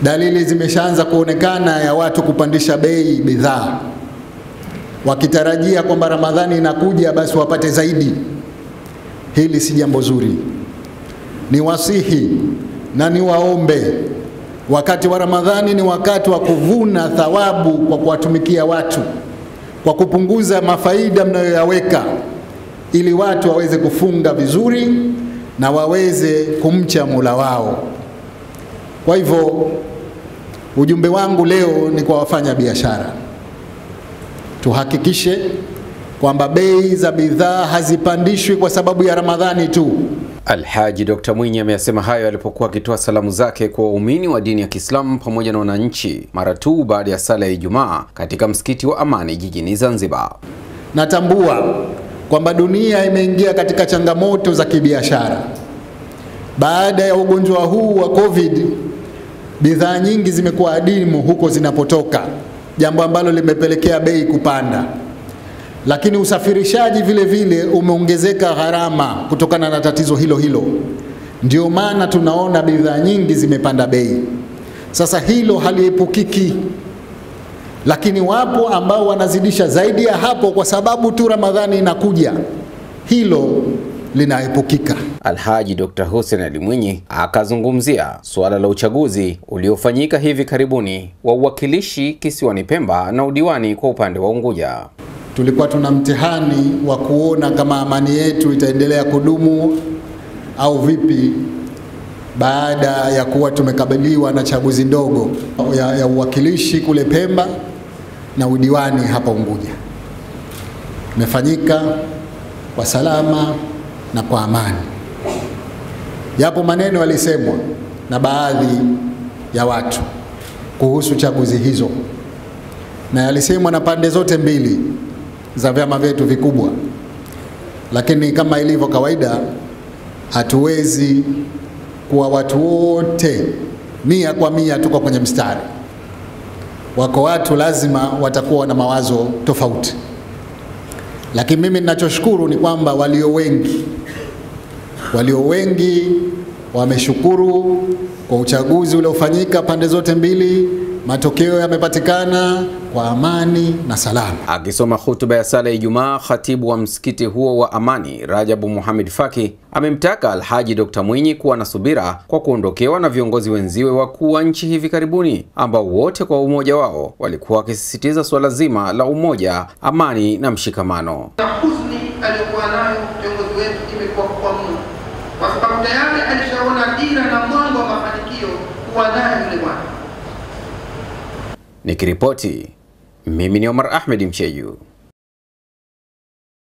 dalili zimeshaanza kuonekana ya watu kupandisha bei bidhaa, wakitarajia kwamba Ramadhani inakuja basi wapate zaidi. Hili si jambo zuri. Ni wasihi na ni waombe, wakati wa Ramadhani ni wakati wa kuvuna thawabu kwa kuwatumikia watu, kwa kupunguza mafaida mnayoyaweka, ili watu waweze kufunga vizuri na waweze kumcha Mola wao. Kwa hivyo ujumbe wangu leo ni kwa wafanya biashara, tuhakikishe kwamba bei za bidhaa hazipandishwi kwa sababu ya Ramadhani tu. Alhaji Dr. Mwinyi ameyasema hayo alipokuwa akitoa salamu zake kwa waumini wa dini ya Kiislamu pamoja na wananchi mara tu baada ya sala ya Ijumaa katika msikiti wa Amani jijini Zanzibar. Natambua kwamba dunia imeingia katika changamoto za kibiashara. Baada ya ugonjwa huu wa COVID, bidhaa nyingi zimekuwa adimu huko zinapotoka, jambo ambalo limepelekea bei kupanda. Lakini usafirishaji vile vile umeongezeka gharama kutokana na tatizo hilo hilo. Ndio maana tunaona bidhaa nyingi zimepanda bei. Sasa hilo haliepukiki, lakini wapo ambao wanazidisha zaidi ya hapo kwa sababu tu Ramadhani inakuja. Hilo linaepukika. Alhaji Dr. Hussein Ali Mwinyi akazungumzia suala la uchaguzi uliofanyika hivi karibuni wa uwakilishi kisiwani Pemba na udiwani kwa upande wa Unguja. Tulikuwa tuna mtihani wa kuona kama amani yetu itaendelea kudumu au vipi baada ya kuwa tumekabiliwa na chaguzi ndogo ya uwakilishi kule Pemba na udiwani hapa Unguja. Imefanyika kwa salama na kwa amani. Yapo maneno yalisemwa na baadhi ya watu kuhusu chaguzi hizo, na yalisemwa na pande zote mbili za vyama vyetu vikubwa, lakini kama ilivyo kawaida hatuwezi kuwa watu wote 100% tuko kwenye mstari. Wako watu lazima watakuwa na mawazo tofauti, lakini mimi ninachoshukuru ni kwamba walio wengi wameshukuru kwa uchaguzi uliofanyika pande zote mbili. Matokeo yamepatikana kwa amani na salama. Akisoma hutuba ya sala ya Ijumaa, khatibu wa msikiti huo wa Amani, Rajabu Muhammad Faki, amemtaka Alhaji Dr. Mwinyi kuwa na subira kwa kuondokewa na viongozi wenziwe wakuu wa nchi hivi karibuni, ambao wote kwa umoja wao walikuwa wakisisitiza swala zima la umoja, amani na mshikamano. Huzuni aliyokuwa nayo viongozi wetu imekuwa kwa mno, kwa sababu tayari alishaona dira na mwanga wa mafanikio kuwa naye yule bwana. Nikiripoti, mimi ni Omar Ahmed Mcheju.